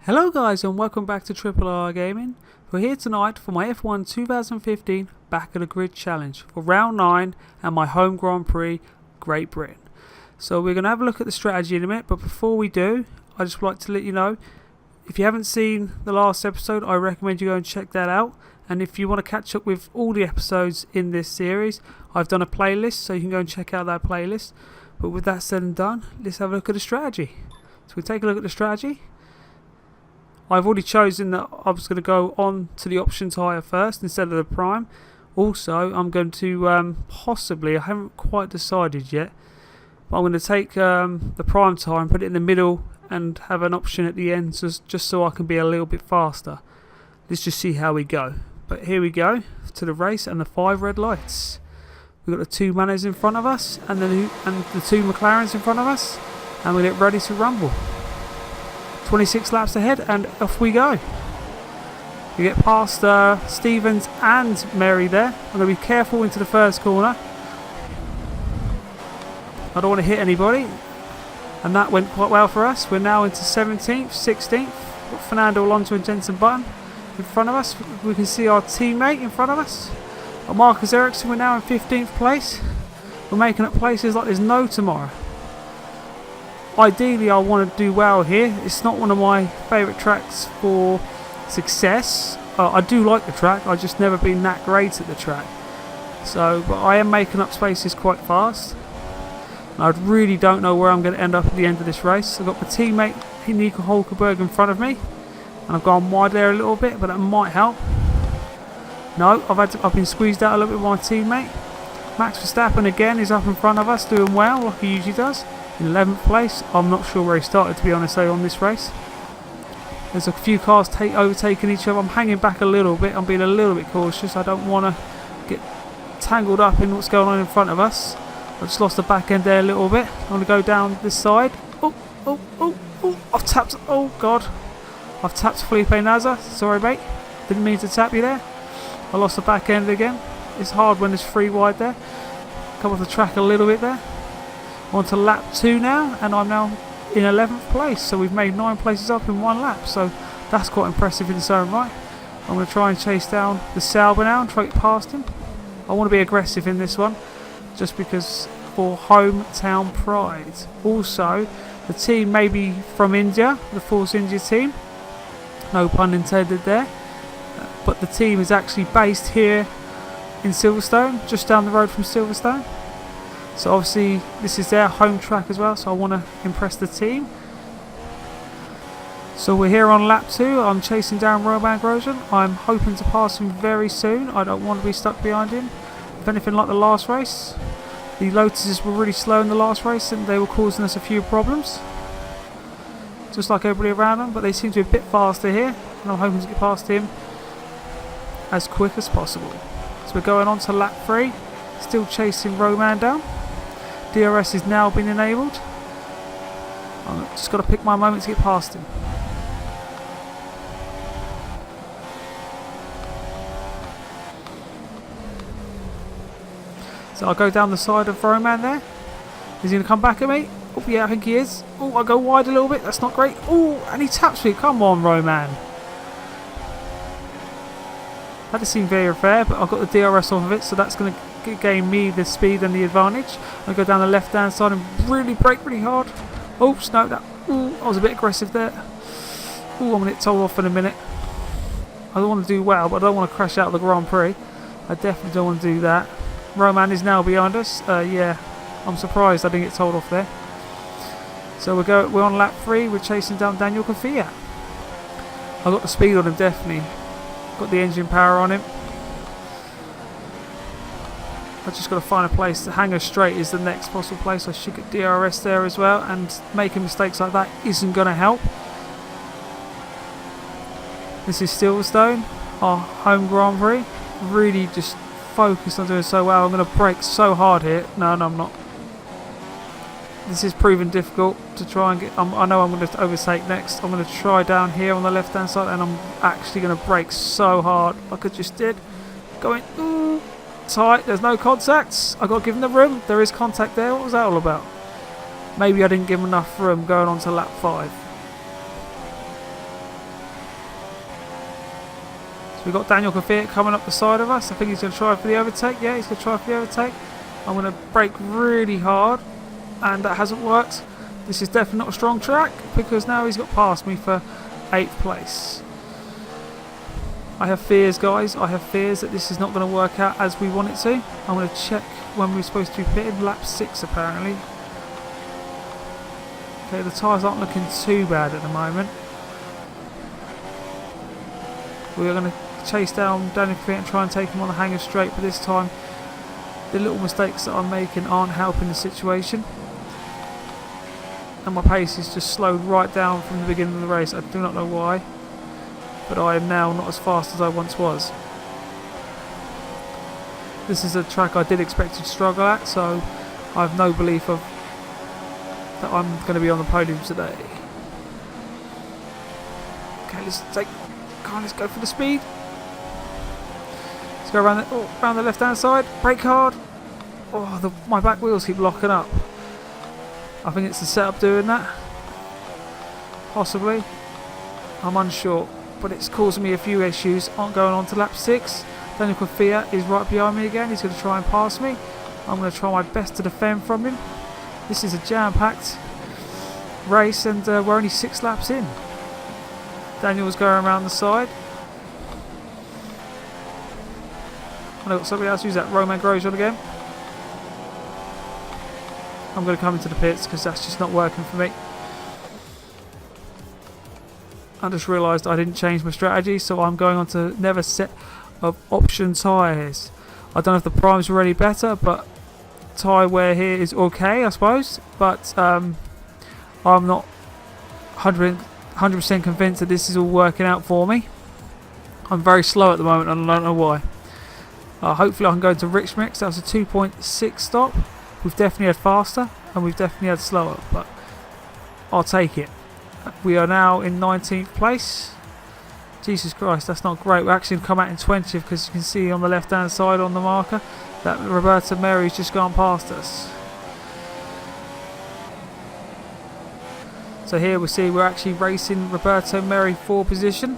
Hello guys and welcome back to Triple R Gaming. We're here tonight for my F1 2015 Back of the Grid Challenge for round 9 and my home Grand Prix, Great Britain. So we're going to have a look at the strategy in a minute, but before we do, I just would like to let you know, if you haven't seen the last episode, I recommend you go and check that out. And if you want to catch up with all the episodes in this series, I've done a playlist, so you can go and check out that playlist. But with that said and done, let's have a look at the strategy. So we take a look at the strategy. I've already chosen that I was going to go on to the option tyre first instead of the prime. Also, I'm going to possibly, I haven't quite decided yet, but I'm going to take the prime tyre and put it in the middle and have an option at the end just so I can be a little bit faster. Let's just see how we go. But here we go to the race and the 5 red lights. We've got the 2 Manos in front of us and the 2 McLarens in front of us, and we get ready to rumble. 26 laps ahead and off we go. We get past Stevens and Mary there. I'm going to be careful into the first corner. I don't want to hit anybody. And that went quite well for us. We're now into 17th, 16th. Got Fernando Alonso and Jenson Button in front of us. We can see our teammate in front of us. Marcus Ericsson, we're now in 15th place. We're making up places like there's no tomorrow. Ideally, I want to do well here. It's not one of my favourite tracks for success. I do like the track, I've just never been that great at the track. So, but I am making up spaces quite fast. And I really don't know where I'm going to end up at the end of this race. I've got my teammate Nico Hulkenberg in front of me, and I've gone wide there a little bit, but that might help. No, I've been squeezed out a little bit by my teammate. Max Verstappen again is up in front of us, doing well like he usually does. In 11th place. I'm not sure where he started, to be honest, on this race. There's a few cars overtaking each other. I'm hanging back a little bit. I'm being a little bit cautious. I don't want to get tangled up in what's going on in front of us. I just lost the back end there a little bit. I'm going to go down this side. Oh, I've tapped. Oh, God. I've tapped Felipe Nasr. Sorry, mate. Didn't mean to tap you there. I lost the back end again. It's hard when there's 3 wide there. Come off the track a little bit there. On to lap 2 now, and I'm now in 11th place, so we've made 9 places up in 1 lap, so that's quite impressive in its own right. I'm going to try and chase down the Sauber now and try to get past him. I want to be aggressive in this one, just because for hometown pride. Also, the team may be from India, the Force India team, no pun intended there, but the team is actually based here in Silverstone, just down the road from Silverstone. So obviously this is their home track as well, so I want to impress the team. So we're here on lap 2. I'm chasing down Romain Grosjean. I'm hoping to pass him very soon. I don't want to be stuck behind him. If anything like the last race, the Lotuses were really slow in the last race and they were causing us a few problems. Just like everybody around them, but they seem to be a bit faster here, and I'm hoping to get past him as quick as possible. So we're going on to lap 3. Still chasing Romain down. DRS has now been enabled. I've just got to pick my moment to get past him. So I'll go down the side of Romain there. Is he going to come back at me? Oh yeah, I think he is. Oh, I go wide a little bit. That's not great. Oh, and he taps me. Come on, Romain. That does seem very fair, but I've got the DRS off of it, so that's going to gain me the speed and the advantage. I'll go down the left hand side and really brake really hard. Oops, no, I was a bit aggressive there. Ooh, I'm going to get told off in a minute. I don't want to do well, but I don't want to crash out of the Grand Prix. I definitely don't want to do that. Romain is now behind us. Yeah, I'm surprised I didn't get told off there. So we're on lap 3. We're chasing down Daniel Kvyat. I've got the speed on him, definitely. Got the engine power on him. I've just got to find a place. The hangar straight is the next possible place. I should get DRS there as well, and making mistakes like that isn't going to help. This is Silverstone, our home Grand Prix. Really just focused on doing so well. I'm going to brake so hard here. No, I'm not. This is proving difficult to try and get. I know I'm going to overtake next. I'm going to try down here on the left hand side, and I'm actually going to brake so hard like I just did. Going tight, there's no contacts. I got to give him the room. There is contact there. What was that all about? Maybe I didn't give him enough room going on to lap 5. We've got Daniel Kvyat coming up the side of us. I think he's going to try for the overtake. Yeah, he's going to try for the overtake. I'm going to brake really hard, and that hasn't worked. This is definitely not a strong track, because now he's got past me for 8th place. I have fears, guys. I have fears that this is not going to work out as we want it to. I'm going to check when we're supposed to be pitted. Lap 6, apparently. Okay, the tyres aren't looking too bad at the moment. We are going to chase down Daniel Kvyat and try and take him on the hanger straight, but this time the little mistakes that I'm making aren't helping the situation, and my pace is just slowed right down from the beginning of the race. I do not know why, but I am now not as fast as I once was. This is a track I did expect to struggle at, so I have no belief of that I'm going to be on the podium today. Okay, let's go for the speed. Let's go around the left hand side. Brake hard. Oh, my back wheels keep locking up. I think it's the setup doing that. Possibly. I'm unsure. But it's causing me a few issues. I'm going on to lap 6. Daniel Kvyat is right behind me again. He's going to try and pass me. I'm going to try my best to defend from him. This is a jam-packed race, and we're only 6 laps in. Daniel's going around the side. And I've got somebody else. Who's that? Romain Grosjean again. I'm going to come into the pits because that's just not working for me. I just realised I didn't change my strategy, so I'm going on to another set of option tyres. I don't know if the primes were any better, but tyre wear here is okay, I suppose. But I'm not 100% convinced that this is all working out for me. I'm very slow at the moment, and I don't know why. Hopefully I can go to Rich Mix. That was a 2.6 stop. We've definitely had faster, and we've definitely had slower, but I'll take it. We are now in 19th place. Jesus Christ, that's not great. We're actually come out in 20th, because you can see on the left hand side on the marker that Roberto Merhi's just gone past us. So here we see we're actually racing Roberto Merhi for position.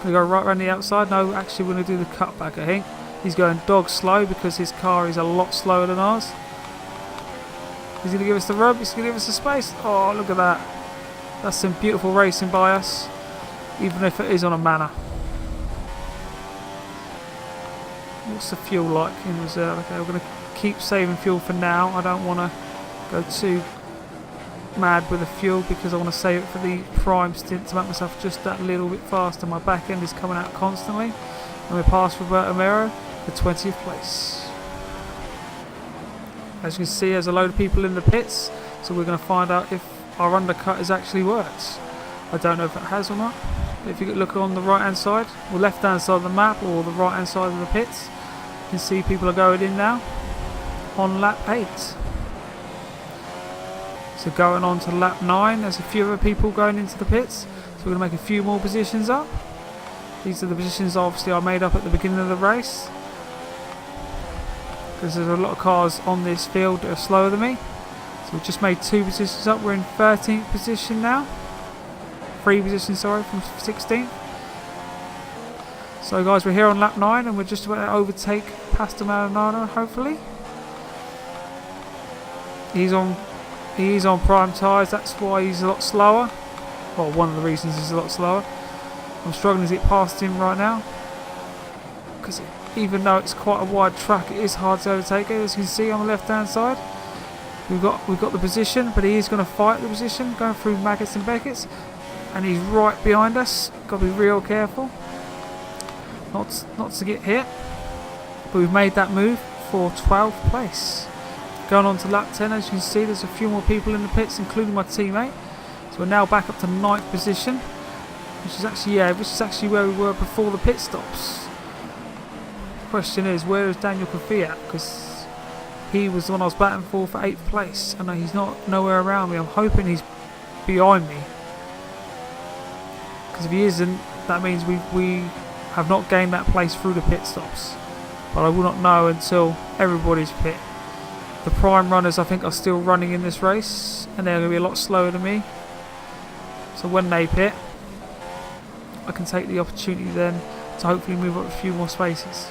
Going to go right around the outside. No, actually we're going to do the cutback, I think. He's going dog slow because his car is a lot slower than ours. He's going to give us the rub. He's going to give us the space. Oh, look at that. That's some beautiful racing by us, even if it is on a manor. What's the fuel like in reserve? Okay, we're going to keep saving fuel for now. I don't want to go too mad with the fuel, because I want to save it for the prime stint to make myself just that little bit faster. My back end is coming out constantly, and we're past Roberto Merhi for 20th place. As you can see, there's a load of people in the pits, so we're going to find out if our undercut has actually worked. I don't know if it has or not. But if you look on the right hand side, or left hand side of the map, or the right hand side of the pits, you can see people are going in now on lap 8. So going on to lap 9, there's a few other people going into the pits, so we're going to make a few more positions up. These are the positions obviously I made up at the beginning of the race, because there's a lot of cars on this field that are slower than me. So we've just made 2 positions up. We're in 13th position now. 3 positions, sorry, from 16th. So guys, we're here on lap 9, and we're just about to overtake Pastor Maldonado, hopefully. He's on prime tyres, that's why he's a lot slower. Well, one of the reasons he's a lot slower. I'm struggling to get past him right now, because even though it's quite a wide track, it is hard to overtake it. As you can see on the left hand side, we've got the position, but he is going to fight the position, going through Maggots and Beckett's, and he's right behind us. Got to be real careful not to get hit. But we've made that move for 12th place. Going on to lap 10, as you can see, there's a few more people in the pits, including my teammate. So we're now back up to 9th position, which is actually where we were before the pit stops. The question is, where is Daniel Kvyat? Because he was the one I was batting for 8th place, and he's nowhere around me. I'm hoping he's behind me, because if he isn't, that means we have not gained that place through the pit stops. But I will not know until everybody's pit. The prime runners, I think, are still running in this race, and they're going to be a lot slower than me. So when they pit, I can take the opportunity then to hopefully move up a few more spaces.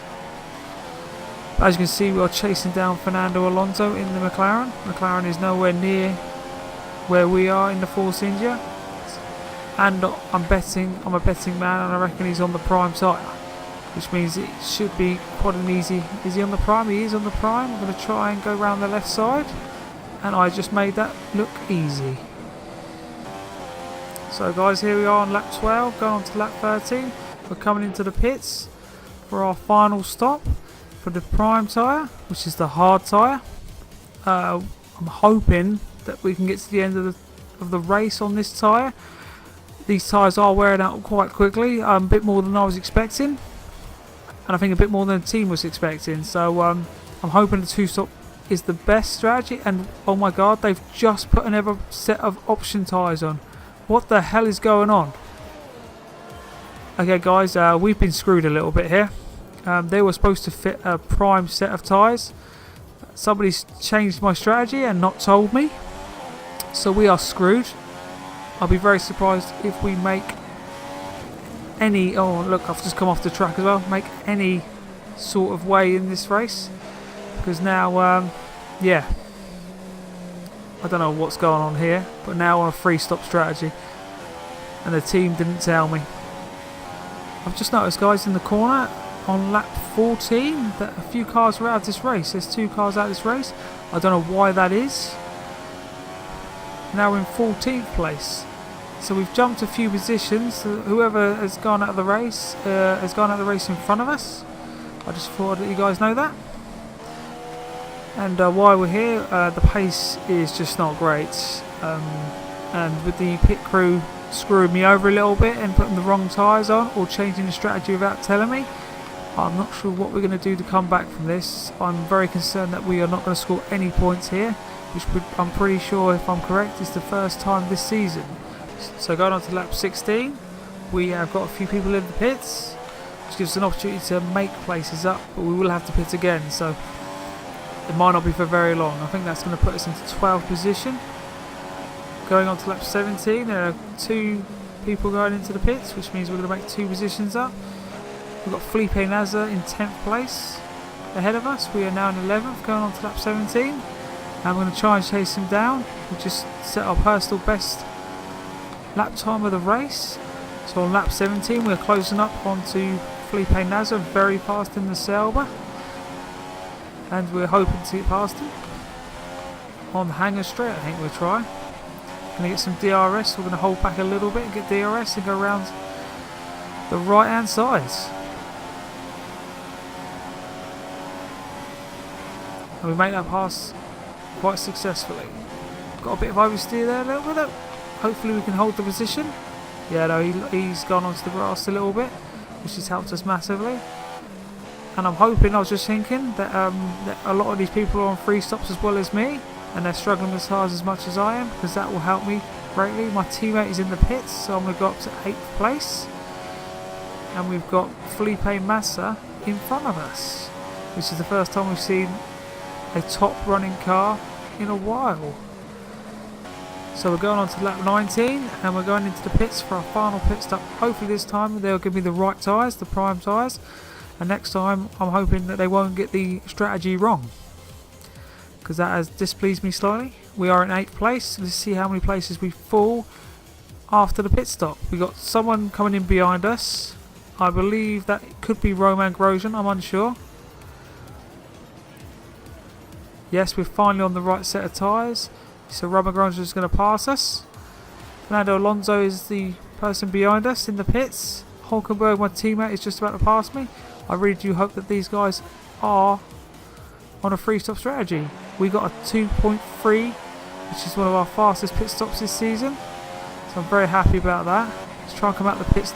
As you can see, we are chasing down Fernando Alonso in the McLaren. McLaren is nowhere near where we are in the Force India. And I'm a betting man, and I reckon he's on the prime tyre, which means it should be quite an easy. Is he on the prime? He is on the prime. I'm going to try and go around the left side, and I just made that look easy. So guys, here we are on lap 12, going on to lap 13. We're coming into the pits for our final stop for the prime tyre, which is the hard tyre. I'm hoping that we can get to the end of the race on this tyre. These tyres are wearing out quite quickly, a bit more than I was expecting, and I think a bit more than the team was expecting. So I'm hoping the 2-stop is the best strategy. And oh my god, they've just put another set of option tyres on. What the hell is going on? Okay guys, we've been screwed a little bit here. They were supposed to fit a prime set of tyres. Somebody's changed my strategy and not told me, so we are screwed. I'll be very surprised if we make any... Oh look, I've just come off the track as well. Make any sort of way in this race, because now, yeah, I don't know what's going on here, but now on a 3-stop strategy, and the team didn't tell me. I've just noticed, guys, in the corner on lap 14 that a few cars were out of this race. There's 2 cars out of this race. I don't know why that is. Now we're in 14th place. So we've jumped a few positions. Whoever has gone out of the race has gone out of the race in front of us. I just thought that you guys know that. And while we're here, the pace is just not great. And with the pit crew screwing me over a little bit and putting the wrong tyres on, or changing the strategy without telling me, I'm not sure what we're going to do to come back from this. I'm very concerned that we are not going to score any points here, which I'm pretty sure, if I'm correct, is the first time this season. So going on to lap 16, we have got a few people in the pits, which gives us an opportunity to make places up, but we will have to pit again, so it might not be for very long. I think that's going to put us into 12th position. Going on to lap 17, there are 2 people going into the pits, which means we're going to make 2 positions up. We've got Felipe Nasr in 10th place ahead of us. We are now in 11th, going on to lap 17. And I'm going to try and chase him down. We'll just set our personal best lap time of the race. So on lap 17, we're closing up onto Felipe Nasr, very fast in the Sauber. And we're hoping to get past him. On Hangar Straight, I think we'll try. Going to get some DRS. We're going to hold back a little bit and get DRS and go around the right hand side. And we make that pass quite successfully. Got a bit of oversteer there a little bit. Hopefully we can hold the position. Yeah, no, he's gone onto the grass a little bit, which has helped us massively. And I'm hoping, I was just thinking, that a lot of these people are on 3 stops as well as me, and they're struggling with tires as much as I am, because that will help me greatly. My teammate is in the pits, so I'm going to go up to 8th place. And we've got Felipe Massa in front of us, which is the first time we've seen a top running car in a while. So we're going on to lap 19, and we're going into the pits for our final pit stop. Hopefully this time they'll give me the right tyres, the prime tyres, and next time I'm hoping that they won't get the strategy wrong, because that has displeased me slightly. We are in 8th place. Let's see how many places we fall after the pit stop. We got someone coming in behind us. I believe that it could be Roman Grosjean, I'm unsure. Yes, we're finally on the right set of tyres. So Roman Grosjean is going to pass us. Fernando Alonso is the person behind us in the pits. Hulkenberg, my teammate, is just about to pass me. I really do hope that these guys are on a 3-stop strategy. We got a 2.3, which is one of our fastest pit stops this season. So I'm very happy about that. Let's try and come out the pits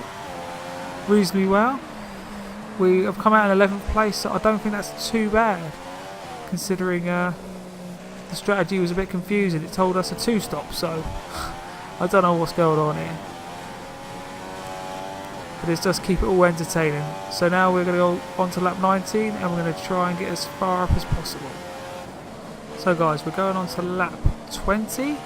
reasonably well. We have come out in 11th place, so I don't think that's too bad, considering the strategy was a bit confusing. It told us a 2-stop, so I don't know what's going on here. But it's just keep it all entertaining. So now we're going to go on to lap 19, and we're going to try and get as far up as possible. So guys, we're going on to lap 20.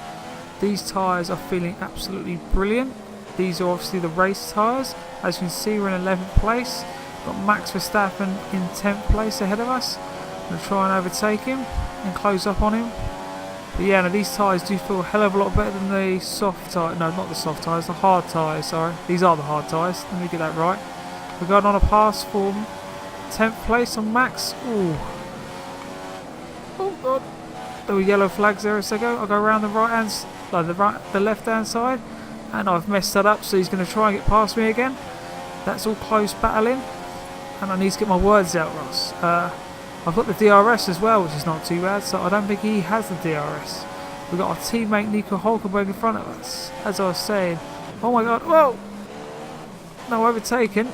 These tyres are feeling absolutely brilliant. These are obviously the race tyres. As you can see, we're in 11th place. Got Max Verstappen in 10th place ahead of us. I'm going to try and overtake him and close up on him. But yeah, now these tyres do feel a hell of a lot better than the soft tyres. No, not the soft tyres, the hard tyres, sorry. These are the hard tyres, let me get that right. We're going on a pass for 10th place on Max. Ooh. Oh god. There were yellow flags there a second ago. I'll go around the the left hand side. And I've messed that up, so he's going to try and get past me again. That's all close battling. And I need to get my words out, Ross. I've got the DRS as well, which is not too bad, so I don't think he has the DRS. We've got our teammate Nico Hulkenberg in front of us. As I was saying, oh my god, whoa! No overtaken.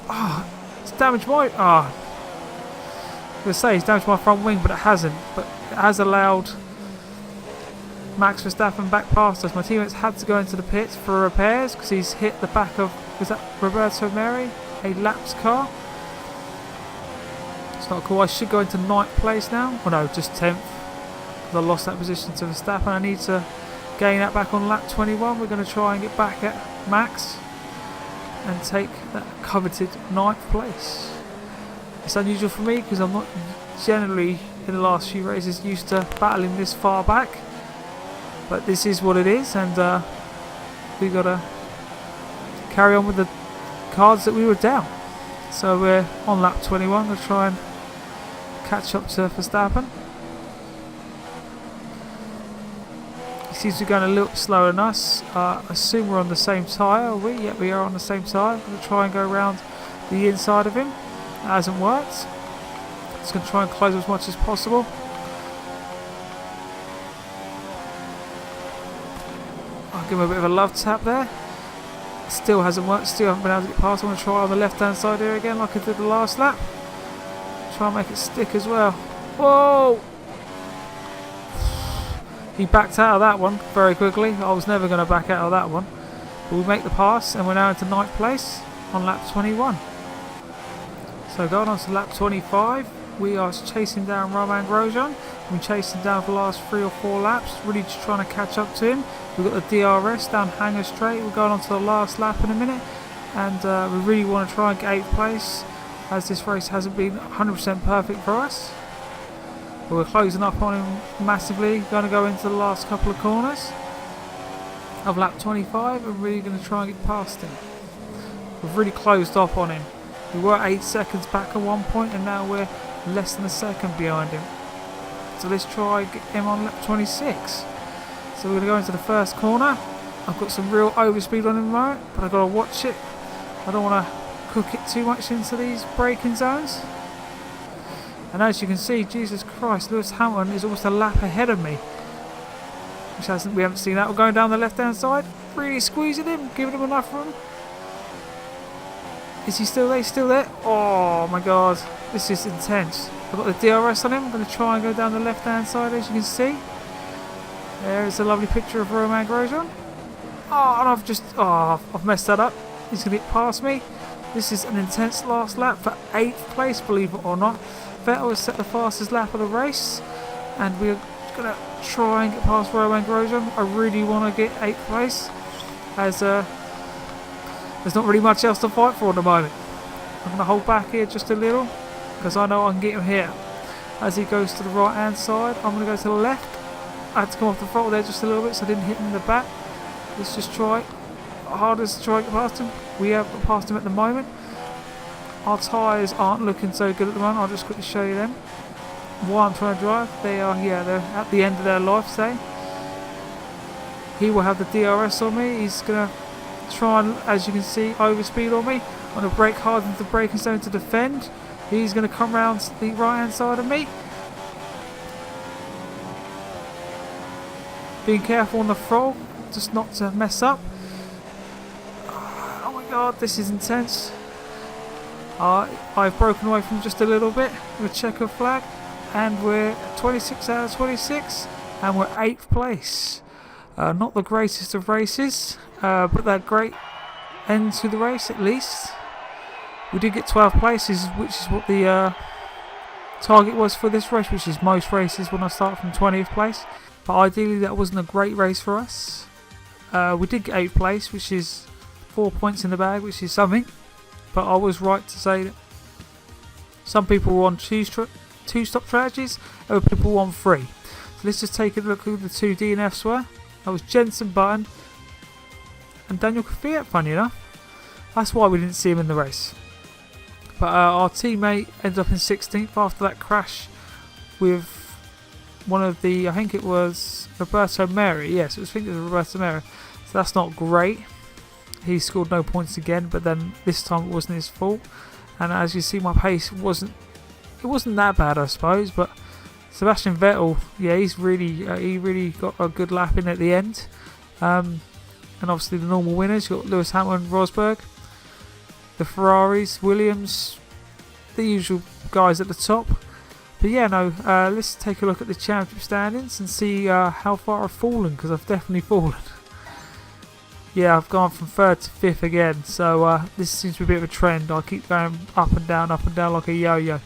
Ah, it's damaged my... I was going to say it's damaged my front wing, but it hasn't. But it has allowed Max Verstappen back past us. My teammates had to go into the pits for repairs because he's hit the back of... Was that Roberto Meri? A laps car. It's not cool. I should go into 9th place now. Oh no, just 10th. Because I lost that position to Verstappen. I need to gain that back on lap 21. We're going to try and get back at Max and take that coveted 9th place. It's unusual for me because I'm not generally in the last few races used to battling this far back. But this is what it is, and we got to carry on with the cards that we were down. So we're on lap 21 to try and catch up to Verstappen. He seems to be going a little slower than us. I assume we're on the same tyre, are we? Yep, we are on the same tyre. We'll try and go around the inside of him. That hasn't worked. Just going to try and close as much as possible. I'll give him a bit of a love tap there. Still hasn't worked, still haven't been able to get past. I'm going to try on the left hand side here again like I did the last lap. Try and make it stick as well. Whoa! He backed out of that one very quickly. I was never going to back out of that one. But we make the pass and we're now into 9th place on lap 21. So going on to lap 25, we are chasing down Romain Grosjean. We've been chasing down for the last 3 or 4 laps, really just trying to catch up to him. We've got the DRS down Hangar Straight. We're going on to the last lap in a minute, and we really want to try and get 8th place, as this race hasn't been 100% perfect for us. But we're closing up on him massively. Going to go into the last couple of corners of lap 25. We're really going to try and get past him. We've really closed up on him. We were 8 seconds back at one point, and now we're less than a second behind him. So let's try and get him on lap 26. So we're going to go into the first corner. I've got some real overspeed on him right, but I've got to watch it. I don't want to cook it too much into these braking zones. And as you can see, Jesus Christ, Lewis Hamilton is almost a lap ahead of me. Which we haven't seen that. We're going down the left hand side, really squeezing him, giving him enough room. Is he still there? He's still there. Oh my god, this is intense. I've got the DRS on him. I'm going to try and go down the left hand side, as you can see. There is a lovely picture of Romain Grosjean. Oh, and I've messed that up. He's going to get past me. This is an intense last lap for 8th place, believe it or not. Vettel has set the fastest lap of the race, and we're going to try and get past Romain Grosjean. I really want to get 8th place, as there's not really much else to fight for at the moment. I'm going to hold back here just a little, because I know I can get him here. As he goes to the right hand side, I'm going to go to the left. I had to come off the throttle there just a little bit, so I didn't hit him in the back. Let's just try hardest to try and get past him. We have got past him at the moment. Our tyres aren't looking so good at the moment. I'll just quickly show you them. While I'm trying to drive, they're at the end of their life, say. He will have the DRS on me. He's going to try and, as you can see, overspeed on me. I'm going to brake hard into the braking zone to defend. He's going to come round the right hand side of me. Being careful on the throttle, just not to mess up. Oh my god, this is intense. I've broken away from just a little bit with a checker flag, and we're 26 out of 26, and we're 8th place. Not the greatest of races, but that great end to the race at least. We did get 12 places, which is what the target was for this race, which is most races when I start from 20th place. But ideally that wasn't a great race for us. We did get 8th place, which is 4 points in the bag, which is something. but I was right to say that some people were on two-stop strategies, other people were on 3. So let's just take a look at who the 2 DNFs were. That was Jenson Button and Daniel Kvyat, funny enough. That's why we didn't see him in the race. But our teammate ended up in 16th after that crash with one of the, I think it was Roberto Meri. Yes, I think it was Roberto Meri. So that's not great. He scored no points again, but then this time it wasn't his fault. And as you see, my pace wasn't that bad, I suppose. But Sebastian Vettel, yeah, he really got a good lap in at the end. And obviously the normal winners, you've got Lewis Hamilton, Rosberg, the Ferraris, Williams, the usual guys at the top. But yeah, no, let's take a look at the championship standings and see how far I've fallen, because I've definitely fallen. Yeah, I've gone from 3rd to 5th again, so this seems to be a bit of a trend. I keep going up and down like a yo-yo.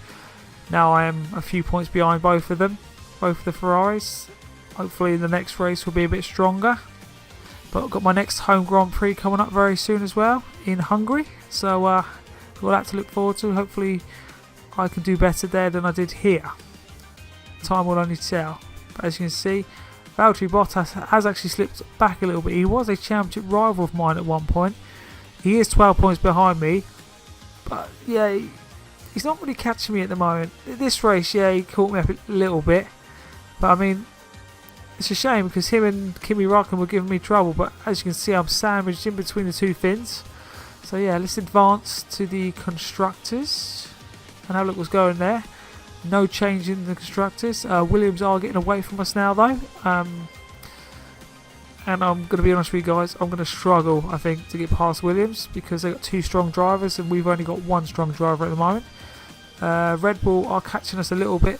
Now I am a few points behind both of them, both of the Ferraris. Hopefully the next race will be a bit stronger. But I've got my next home Grand Prix coming up very soon as well, in Hungary. So got that to look forward to. Hopefully I can do better there than I did here. Time will only tell. But as you can see, Valtteri Bottas has actually slipped back a little bit. He was a championship rival of mine at one point. He is 12 points behind me. But yeah, he's not really catching me at the moment. This race, yeah, he caught me up a little bit. But I mean, it's a shame because him and Kimi Räikkönen were giving me trouble. But as you can see, I'm sandwiched in between the 2 fins. So yeah, let's advance to the constructors and have a look what's going there. No change in the constructors. Williams are getting away from us now though. And I'm going to be honest with you guys, I'm going to struggle, I think, to get past Williams because they've got 2 strong drivers and we've only got 1 strong driver at the moment. Red Bull are catching us a little bit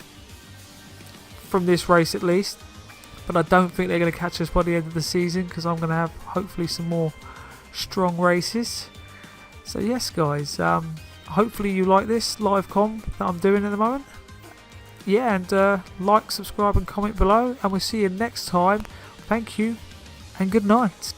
from this race at least. But I don't think they're going to catch us by the end of the season because I'm going to have hopefully some more strong races. So yes guys, hopefully you like this live comm that I'm doing at the moment. Yeah, and like, subscribe and comment below, and we'll see you next time. Thank you and good night.